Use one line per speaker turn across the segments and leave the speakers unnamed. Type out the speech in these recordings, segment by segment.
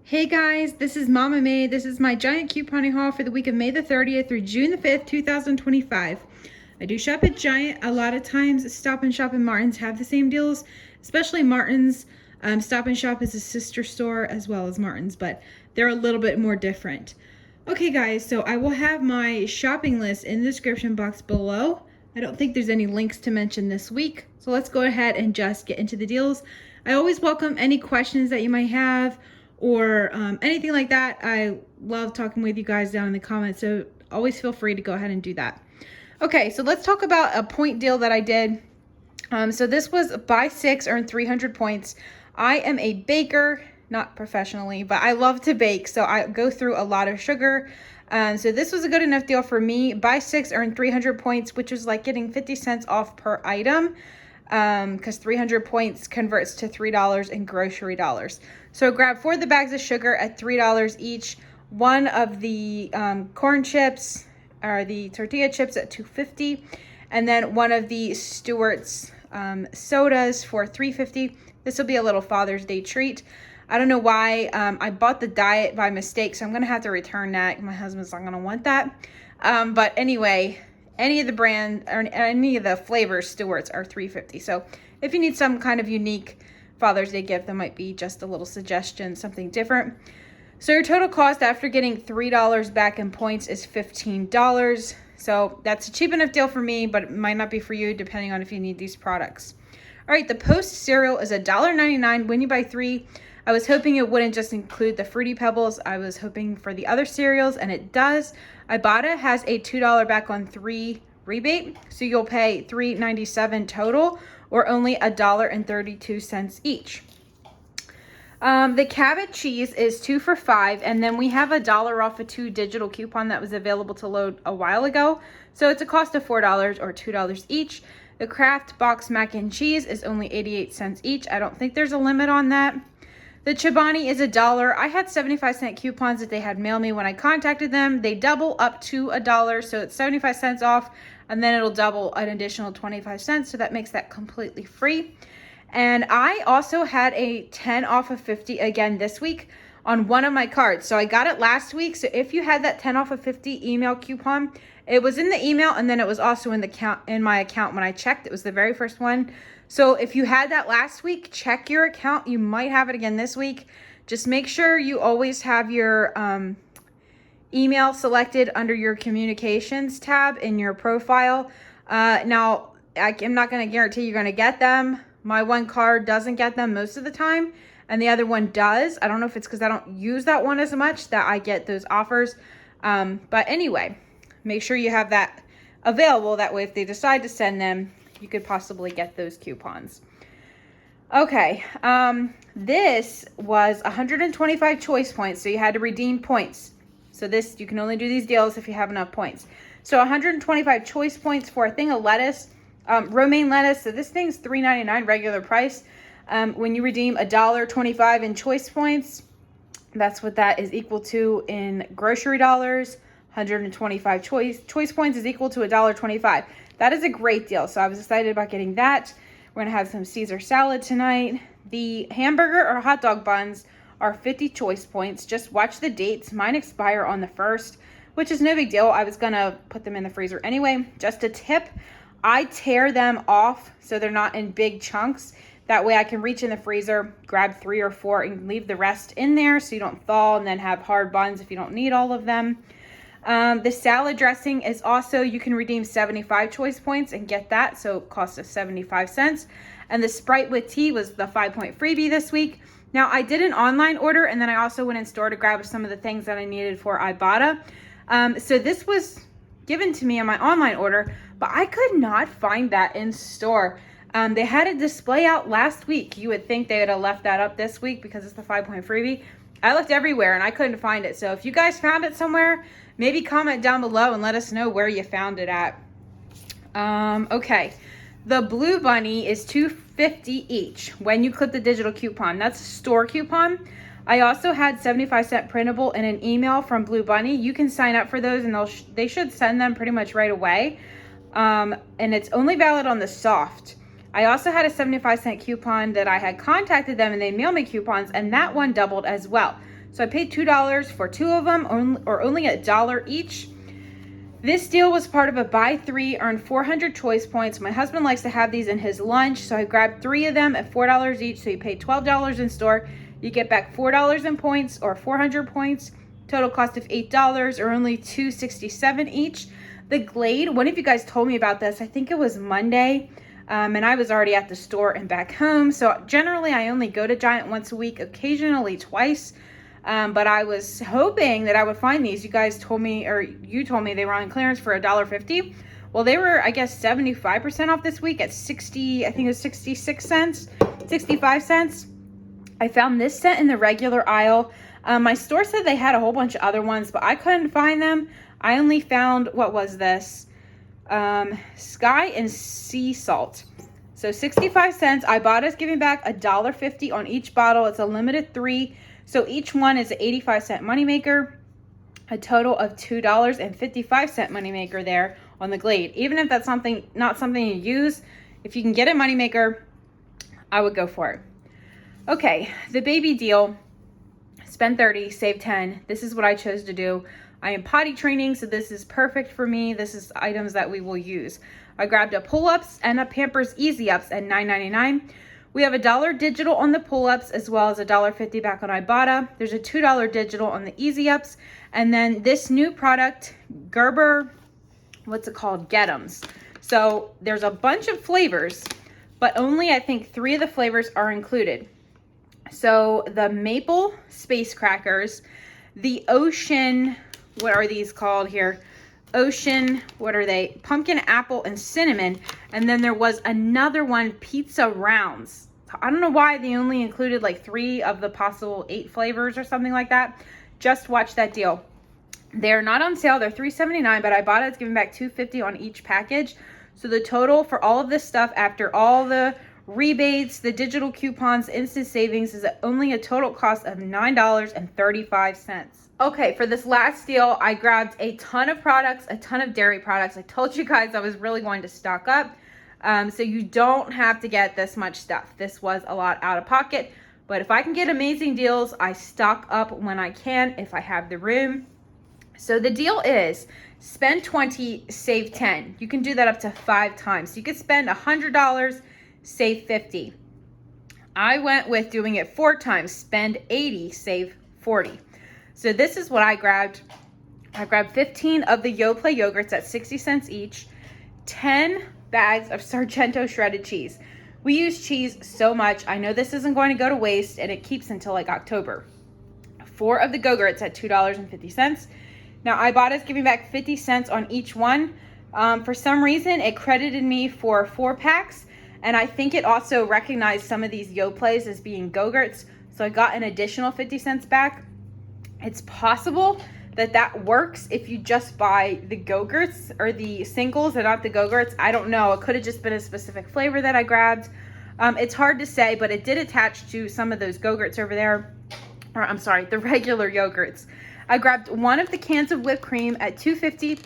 Hey guys, this is Mama May. This is my giant couponing haul for the week of May the 30th through June the 5th, 2025. I do shop at Giant. A lot of times Stop and Shop and Martin's have the same deals, especially Martin's. Stop and Shop is a sister store as well as Martin's, but they're a little bit more different. Okay guys, so I will have my shopping list in the description box below. I don't think there's any links to mention this week, so let's go ahead and just get into the deals. I always welcome any questions that you might have or anything like that. I love talking with you guys down in the comments, so always feel free to go ahead and do that. Okay, so let's talk about a point deal that I did. So this was buy 6, earn 300 points. I am a baker, not professionally, but I love to bake, so I go through a lot of sugar. So this was a good enough deal for me. Buy 6, earn 300 points, which was like getting 50 cents off per item, because 300 points converts to $3 in grocery dollars. So grab 4 of the bags of sugar at $3 each, 1 of the corn chips or the tortilla chips at $2.50, and then 1 of the Stewart's sodas for $3.50. This will be a little Father's Day treat. I don't know why I bought the diet by mistake, so I'm gonna have to return that. My husband's not gonna want that. But anyway, any of the brand or any of the flavors Stewart's are $3.50. So if you need some kind of unique Father's Day gift, that might be just a little suggestion, something different. So your total cost after getting $3 back in points is $15. So that's a cheap enough deal for me, but it might not be for you depending on if you need these products. All right, the Post cereal is $1.99 when you buy 3. I was hoping it wouldn't just include the Fruity Pebbles. I was hoping for the other cereals, and it does. Ibotta has a $2 back on 3 rebate, so you'll pay $3.97 total, or only $1.32 each. The Cabot cheese is 2 for $5, and then we have $1 off a 2 digital coupon that was available to load a while ago, so it's a cost of $4 or $2 each. The Kraft box mac and cheese is only 88 cents each. I don't think there's a limit on that. The Chobani is $1. I had 75-cent coupons that they had mailed me when I contacted them. They double up to $1, so it's 75 cents off, and then it'll double an additional 25 cents, so that makes that completely free. And I also had a 10 off of 50 again this week on one of my cards. So I got it last week. So if you had that 10 off of 50 email coupon, it was in the email, and then it was also in my account when I checked. It was the very first one. So if you had that last week, check your account. You might have it again this week. Just make sure you always have your email selected under your communications tab in your profile. Now, I'm not going to guarantee you're going to get them. My one card doesn't get them most of the time, and the other one does. I don't know if it's because I don't use that one as much that I get those offers. But anyway, make sure you have that available. That way, if they decide to send them, you could possibly get those coupons. Okay, this was 125 choice points, so you had to redeem points. So this, you can only do these deals if you have enough points. So 125 choice points for a thing of lettuce, romaine lettuce. So this thing's $3.99 regular price. When you redeem $1.25 in choice points, that's what that is equal to in grocery dollars. 125 choice points is equal to $1.25. That is a great deal. So I was excited about getting that. We're gonna have some Caesar salad tonight. The hamburger or hot dog buns are 50 choice points. Just watch the dates. Mine expire on the 1st, which is no big deal. I was gonna put them in the freezer anyway. Just a tip, I tear them off so they're not in big chunks. That way I can reach in the freezer, grab 3 or 4 and leave the rest in there so you don't thaw and then have hard buns if you don't need all of them. The salad dressing is also, you can redeem 75 choice points and get that, so it costs us 75 cents. And the Sprite with tea was the 5-point freebie this week. Now, I did an online order, and then I also went in store to grab some of the things that I needed for Ibotta. So this was given to me on my online order, but I could not find that in store. They had a display out last week. You would think they would have left that up this week because it's the 5-point freebie. I looked everywhere and I couldn't find it. So if you guys found it somewhere, maybe comment down below and let us know where you found it at. Okay, the Blue Bunny is $2.50 each when you click the digital coupon. That's a store coupon. I also had 75-cent printable in an email from Blue Bunny. You can sign up for those, and they should send them pretty much right away. And it's only valid on the soft. I also had a 75-cent coupon that I had contacted them, and they mailed me coupons, and that one doubled as well. So I paid $2 for 2 of them, or only $1 each. This deal was part of a buy 3, earn 400 choice points. My husband likes to have these in his lunch, so I grabbed 3 of them at $4 each. So you pay $12 in store. You get back $4 in points, or 400 points. Total cost of $8, or only $2.67 each. The Glade, one of you guys told me about this. I think it was Monday. And I was already at the store and back home. So generally I only go to Giant once a week, occasionally twice. But I was hoping that I would find these. You guys told me, or you told me they were on clearance for $1.50. Well, they were, I guess, 75% off this week at 60, I think it was 66 cents, 65 cents. I found this set in the regular aisle. My store said they had a whole bunch of other ones, but I couldn't find them. I only found, what was this? Sky and sea salt. So 65 cents. I bought us giving back $1.50 on each bottle. It's a limited 3. So each one is an 85-cent moneymaker. A total of $2.55 moneymaker there on the Glade. Even if that's not something you use, if you can get a moneymaker, I would go for it. Okay, the baby deal. Spend 30, save 10. This is what I chose to do. I am potty training, so this is perfect for me. This is items that we will use. I grabbed a pull-ups and a Pampers Easy Ups at $9.99. We have $1 digital on the pull-ups, as well as $1.50 back on Ibotta. There's a $2 digital on the Easy Ups. And then this new product, Gerber, what's it called? Get'ems. So there's a bunch of flavors, but only I think 3 of the flavors are included. So the maple space crackers, the ocean, what are these called here? Ocean, what are they? Pumpkin, apple, and cinnamon. And then there was another one, pizza rounds. I don't know why they only included like 3 of the possible 8 flavors or something like that. Just watch that deal. They're not on sale. They're $3.79, but I bought it. It's giving back $2.50 on each package. So the total for all of this stuff, after all the rebates, the digital coupons, instant savings, is only a total cost of $9.35. Okay, for this last deal, I grabbed a ton of products, a ton of dairy products. I told you guys I was really going to stock up. So you don't have to get this much stuff. This was a lot out of pocket, but if I can get amazing deals, I stock up when I can, if I have the room. So the deal is spend 20, save 10. You can do that up to 5 times. So you could spend $100, save 50. I went with doing it 4 times, spend 80, save 40. So this is what I grabbed. I grabbed 15 of the Yoplait yogurts at 60 cents each, 10 bags of Sargento shredded cheese. We use cheese so much. I know this isn't going to go to waste, and it keeps until like October. 4 of the Gogurts at $2.50. Now, Ibotta is giving back 50 cents on each one. For some reason, it credited me for 4 packs, and I think it also recognized some of these Yoplaits as being Gogurts, so I got an additional 50 cents back. It's possible that that works if you just buy the Gogurts or the singles and not the Gogurts. I don't know. It could have just been a specific flavor that I grabbed. It's hard to say, but it did attach to some of those Gogurts over there. Or I'm sorry, the regular yogurts. I grabbed 1 of the cans of whipped cream at $2.50,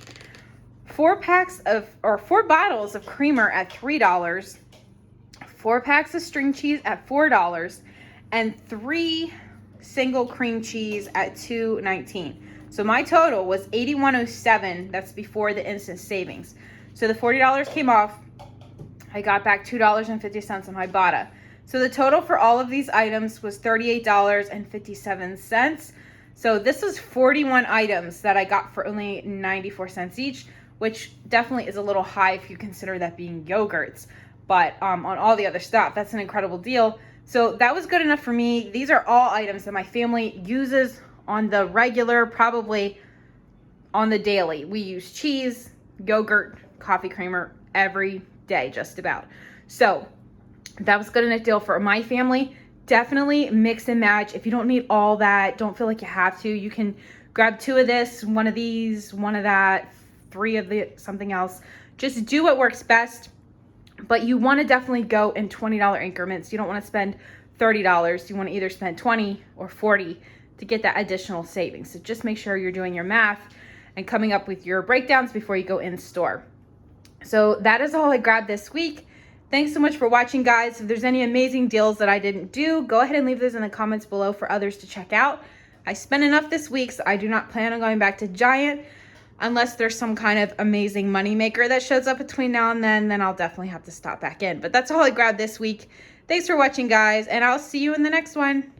4 bottles of creamer at $3, 4 packs of string cheese at $4, and 3 single cream cheese at $2.19. So my total was $81.07. That's before the instant savings. So the $40 came off. I got back $2.50 on Ibotta. So the total for all of these items was $38.57. So this is 41 items that I got for only 94 cents each, which definitely is a little high if you consider that being yogurts. But on all the other stuff, that's an incredible deal. So that was good enough for me. These are all items that my family uses on the regular, probably on the daily. We use cheese, yogurt, coffee creamer every day, just about. So that was good enough deal for my family. Definitely mix and match. If you don't need all that, don't feel like you have to. You can grab 2 of this, 1 of these, 1 of that, 3 of the something else. Just do what works best. But you want to definitely go in $20 increments. You don't want to spend $30. You want to either spend 20 or 40 to get that additional savings. So just make sure you're doing your math and coming up with your breakdowns before you go in store. So that is all I grabbed this week. Thanks so much for watching, guys. If there's any amazing deals that I didn't do, go ahead and leave those in the comments below for others to check out. I spent enough this week, so I do not plan on going back to Giant unless there's some kind of amazing moneymaker that shows up between now and then I'll definitely have to stop back in. But that's all I grabbed this week. Thanks for watching, guys, and I'll see you in the next one.